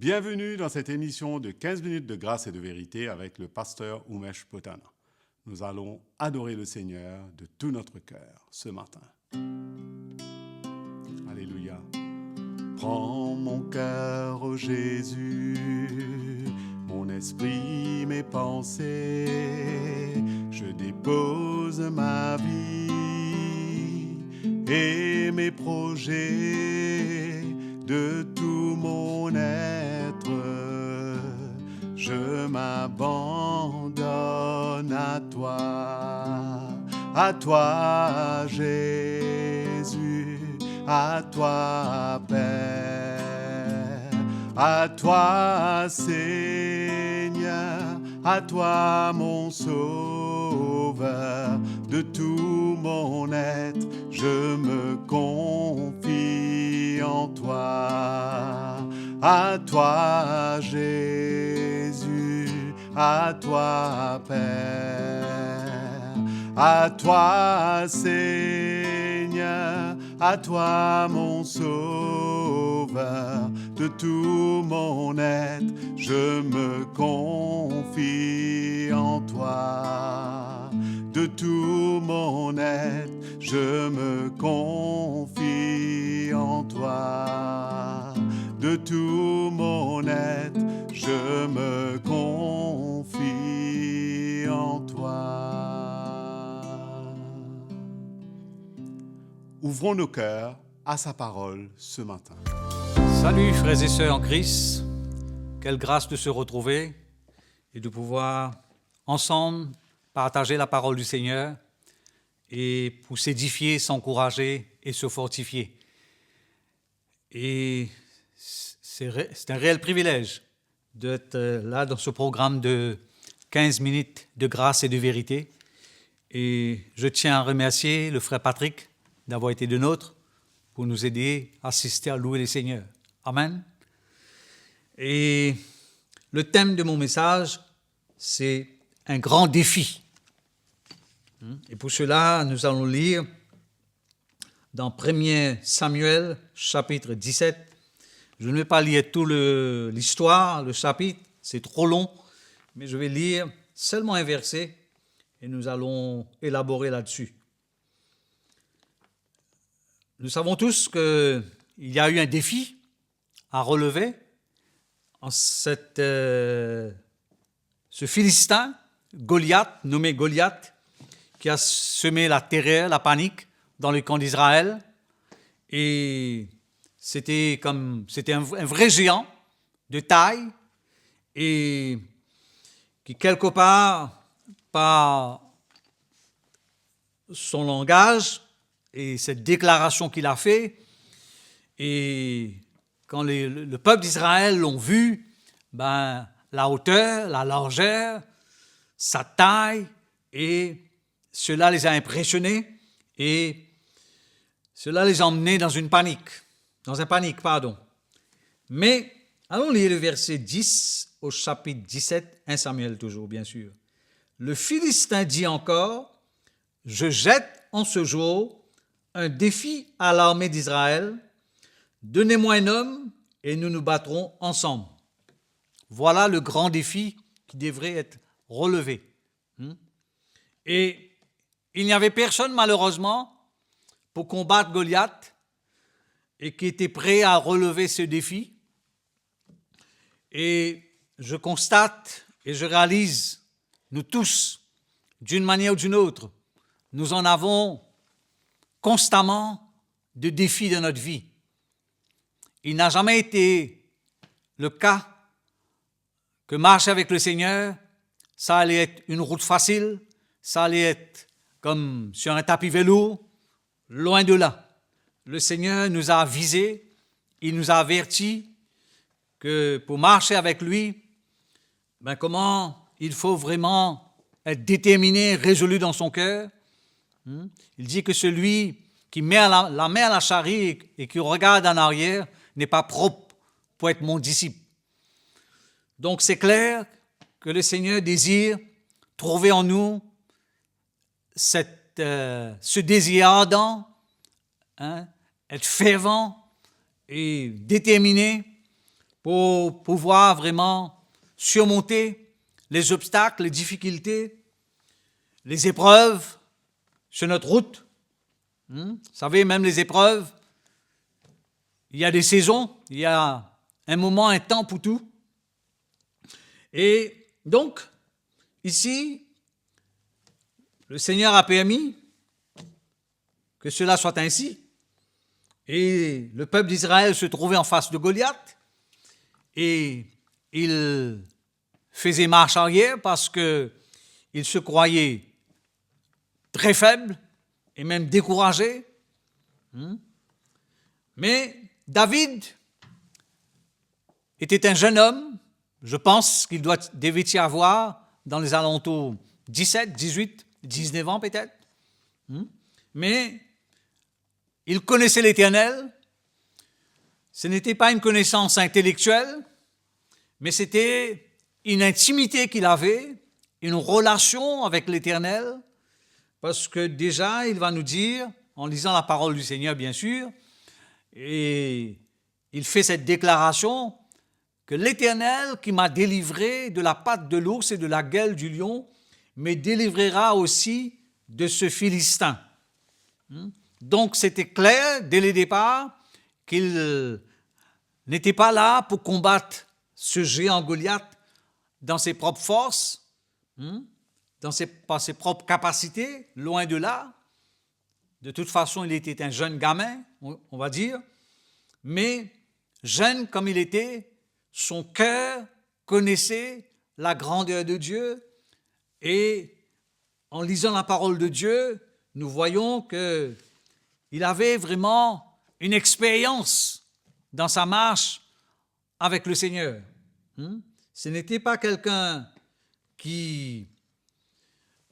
Bienvenue dans cette émission de 15 minutes de grâce et de vérité avec le pasteur Umesh Potana. Nous allons adorer le Seigneur de tout notre cœur ce matin. Alléluia. Prends mon cœur, ô Jésus, mon esprit, mes pensées, je dépose ma vie et mes projets de tout mon être. Je m'abandonne à toi Jésus, à toi Père, à toi Seigneur, à toi mon Sauveur, de tout mon être, je me confie en toi. À toi Jésus, à toi Père, à toi Seigneur, à toi mon Sauveur, de tout mon être, je me confie en toi. De tout mon être, je me confie en toi. De tout mon être, je me confie en toi. Ouvrons nos cœurs à sa parole ce matin. Salut frères et sœurs en Christ, quelle grâce de se retrouver et de pouvoir ensemble partager la parole du Seigneur et pour s'édifier, s'encourager et se fortifier. Et c'est un réel privilège d'être là dans ce programme de 15 minutes de grâce et de vérité. Et je tiens à remercier le frère Patrick d'avoir été de nôtre pour nous aider à assister à louer le Seigneur. Amen. Et le thème de mon message, c'est un grand défi. Et pour cela, nous allons lire dans 1 Samuel, chapitre 17. Je ne vais pas lire toute l'histoire, le chapitre, c'est trop long, mais je vais lire seulement un verset et nous allons élaborer là-dessus. Nous savons tous qu'il y a eu un défi à relever en ce Philistin, Goliath, nommé Goliath, qui a semé la terreur, la panique dans le camp d'Israël. Et c'était un vrai géant de taille et qui, quelque part, par son langage et cette déclaration qu'il a faite, et quand le peuple d'Israël l'ont vu, la hauteur, la largeur, sa taille, et cela les a impressionnés et cela les a emmenés dans un panique. Mais allons lire le verset 10 au chapitre 17, 1 Samuel toujours, bien sûr. Le Philistin dit encore, « Je jette en ce jour un défi à l'armée d'Israël. Donnez-moi un homme et nous nous battrons ensemble. » Voilà le grand défi qui devrait être relevé. Et il n'y avait personne, malheureusement, pour combattre Goliath et qui était prêt à relever ce défi. Et je constate et je réalise, nous tous, d'une manière ou d'une autre, nous en avons constamment de défis de notre vie. Il n'a jamais été le cas que marcher avec le Seigneur, ça allait être une route facile, ça allait être comme sur un tapis velours, loin de là. Le Seigneur nous a avisés, il nous a avertis que pour marcher avec lui, comment il faut vraiment être déterminé, résolu dans son cœur. Il dit que celui qui met la main à la charrie et qui regarde en arrière n'est pas propre pour être mon disciple. Donc c'est clair que le Seigneur désire trouver en nous ce désir ardent, être fervent et déterminé pour pouvoir vraiment surmonter les obstacles, les difficultés, les épreuves sur notre route. Vous savez, même les épreuves, il y a des saisons, il y a un moment, un temps pour tout. Et donc, ici, le Seigneur a permis que cela soit ainsi. Et le peuple d'Israël se trouvait en face de Goliath. Et il faisait marche arrière parce qu'il se croyait très faible et même découragé. Mais David était un jeune homme. Je pense qu'il devait y avoir dans les alentours 17, 18, 19 ans peut-être. Mais il connaissait l'Éternel. Ce n'était pas une connaissance intellectuelle, mais c'était une intimité qu'il avait, une relation avec l'Éternel, parce que déjà, il va nous dire, en lisant la parole du Seigneur, bien sûr, et il fait cette déclaration, que l'Éternel qui m'a délivré de la patte de l'ours et de la gueule du lion, me délivrera aussi de ce Philistin. Donc, c'était clair dès le départ qu'il n'était pas là pour combattre ce géant Goliath dans ses propres forces, par ses propres capacités, loin de là. De toute façon, il était un jeune gamin, on va dire, mais jeune comme il était, son cœur connaissait la grandeur de Dieu et en lisant la parole de Dieu, nous voyons qu'il avait vraiment une expérience dans sa marche avec le Seigneur. Ce n'était pas quelqu'un qui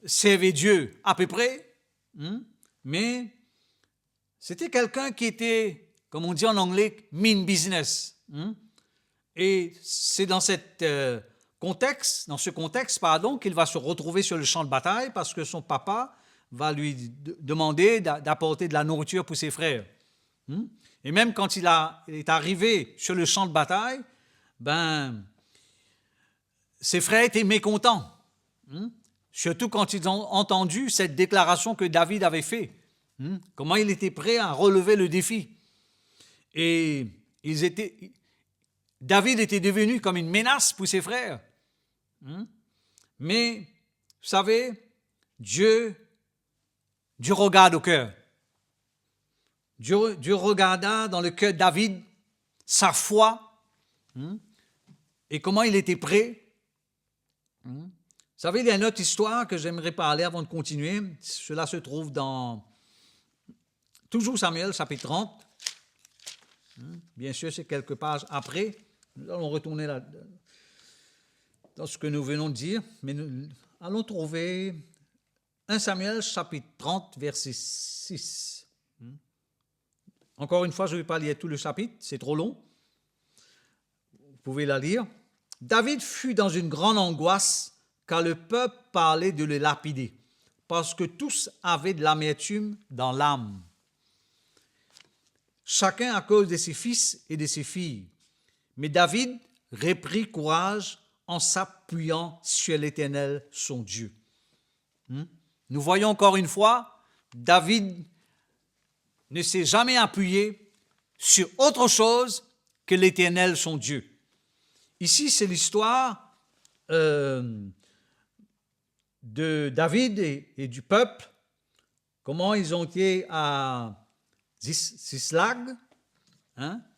servait Dieu à peu près, mais c'était quelqu'un qui était, comme on dit en anglais, mean business. Et c'est dans ce contexte, qu'il va se retrouver sur le champ de bataille parce que son papa va lui demander d'apporter de la nourriture pour ses frères. Et même quand il est arrivé sur le champ de bataille, ses frères étaient mécontents. Surtout quand ils ont entendu cette déclaration que David avait faite. Comment il était prêt à relever le défi. Et David était devenu comme une menace pour ses frères. Mais, vous savez, Dieu regarde au cœur. Dieu regarda dans le cœur de David sa foi et comment il était prêt. Vous savez, il y a une autre histoire que j'aimerais parler avant de continuer. Cela se trouve dans toujours Samuel, chapitre 30. Bien sûr, c'est quelques pages après. Nous allons retourner là, dans ce que nous venons de dire, mais nous allons trouver 1 Samuel, chapitre 30, verset 6. Encore une fois, je ne vais pas lire tout le chapitre, c'est trop long. Vous pouvez la lire. David fut dans une grande angoisse car le peuple parlait de le lapider, parce que tous avaient de l'amertume dans l'âme. Chacun à cause de ses fils et de ses filles. Mais David reprit courage en s'appuyant sur l'Éternel, son Dieu. Nous voyons encore une fois, David ne s'est jamais appuyé sur autre chose que l'Éternel, son Dieu. Ici, c'est l'histoire de David et du peuple, comment ils ont été à Ziklag,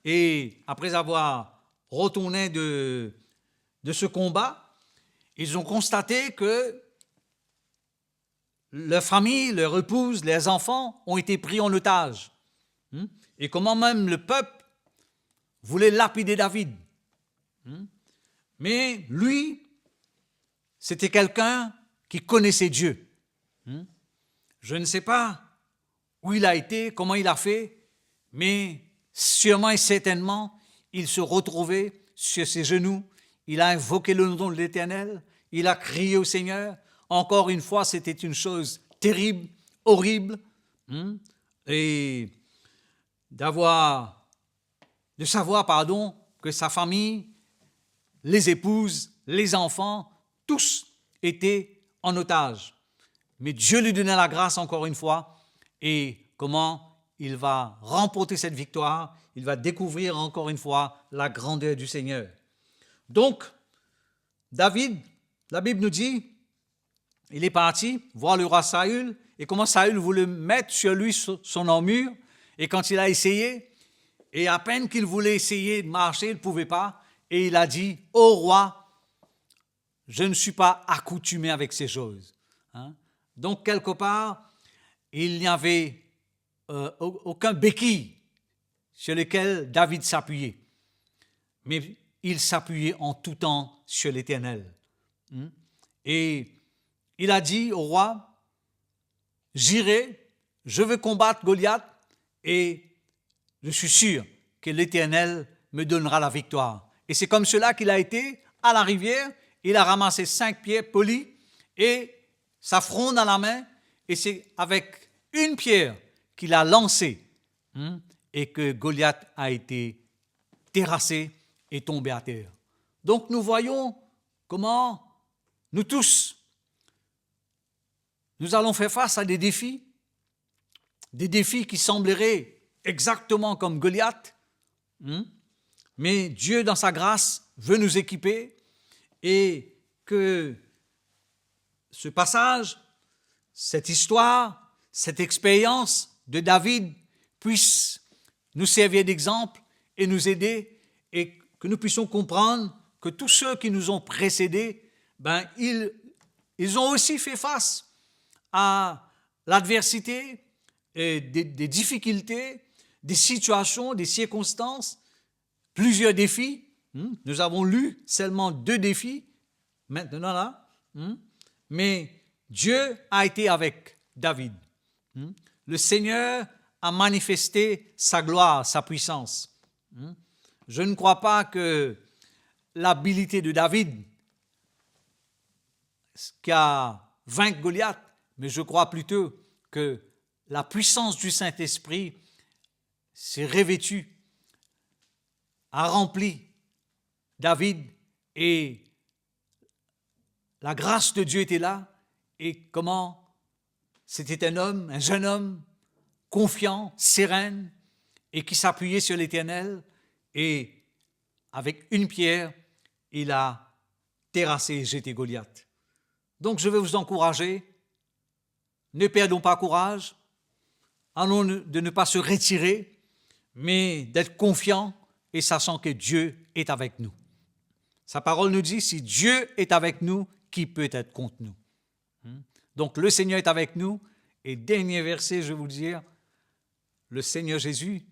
et après avoir retourné de ce combat, ils ont constaté que leur famille, leur épouse, leurs enfants ont été pris en otage. Et comment même le peuple voulait lapider David. Mais lui, c'était quelqu'un qui connaissait Dieu. Je ne sais pas où il a été, comment il a fait, mais sûrement et certainement, il se retrouvait sur ses genoux, il a invoqué le nom de l'Éternel, il a crié au Seigneur. Encore une fois, c'était une chose terrible, horrible, et de savoir que sa famille les épouses, les enfants, tous étaient en otage. Mais Dieu lui donnait la grâce encore une fois. Et comment il va remporter cette victoire? Il va découvrir encore une fois la grandeur du Seigneur. Donc, David, la Bible nous dit, il est parti voir le roi Saül et comment Saül voulait mettre sur lui son armure. Et quand il a essayé, et à peine qu'il voulait essayer de marcher, il ne pouvait pas. Et il a dit, « Ô roi, je ne suis pas accoutumé avec ces choses. » Donc, quelque part, il n'y avait aucun béquille sur lequel David s'appuyait. Mais il s'appuyait en tout temps sur l'Éternel. Et il a dit au roi, « J'irai, je veux combattre Goliath et je suis sûr que l'Éternel me donnera la victoire. » Et c'est comme cela qu'il a été à la rivière. Il a ramassé 5 pierres polies et sa fronde à la main. Et c'est avec une pierre qu'il a lancée et que Goliath a été terrassé et tombé à terre. Donc nous voyons comment nous tous, nous allons faire face à des défis qui sembleraient exactement comme Goliath, mais Dieu, dans sa grâce, veut nous équiper et que ce passage, cette histoire, cette expérience de David puisse nous servir d'exemple et nous aider et que nous puissions comprendre que tous ceux qui nous ont précédés, ils ont aussi fait face à l'adversité, et des difficultés, des situations, des circonstances, plusieurs défis. Nous avons lu seulement 2 défis maintenant là. Mais Dieu a été avec David. Le Seigneur a manifesté sa gloire, sa puissance. Je ne crois pas que l'habilité de David qui a vaincu Goliath, mais je crois plutôt que la puissance du Saint-Esprit s'est revêtue, a rempli David et la grâce de Dieu était là. Et comment c'était un jeune homme confiant, serein et qui s'appuyait sur l'Éternel et avec une pierre, il a terrassé et jeté Goliath. Donc je veux vous encourager, ne perdons pas courage, allons de ne pas se retirer, mais d'être confiants et sachant que Dieu est avec nous. Sa parole nous dit, si Dieu est avec nous, qui peut être contre nous? Donc le Seigneur est avec nous. Et dernier verset, je vais vous dire, le Seigneur Jésus,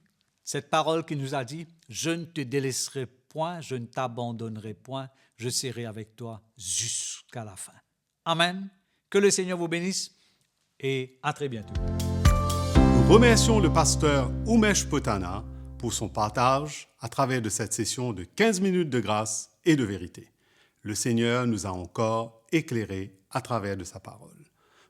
cette parole qu'il nous a dit, je ne te délaisserai point, je ne t'abandonnerai point, je serai avec toi jusqu'à la fin. Amen. Que le Seigneur vous bénisse et à très bientôt. Nous remercions le pasteur Umesh Potana pour son partage à travers de cette session de 15 minutes de grâce et de vérité. Le Seigneur nous a encore éclairés à travers de sa parole.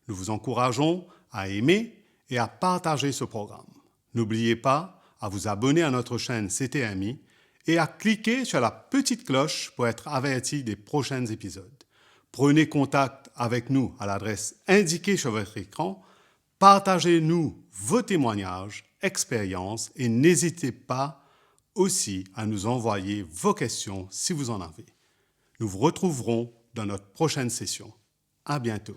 Nous vous encourageons à aimer et à partager ce programme. N'oubliez pas à vous abonner à notre chaîne CTMI et à cliquer sur la petite cloche pour être averti des prochains épisodes. Prenez contact avec nous à l'adresse indiquée sur votre écran. Partagez-nous vos témoignages, expériences et n'hésitez pas aussi à nous envoyer vos questions si vous en avez. Nous vous retrouverons dans notre prochaine session. À bientôt.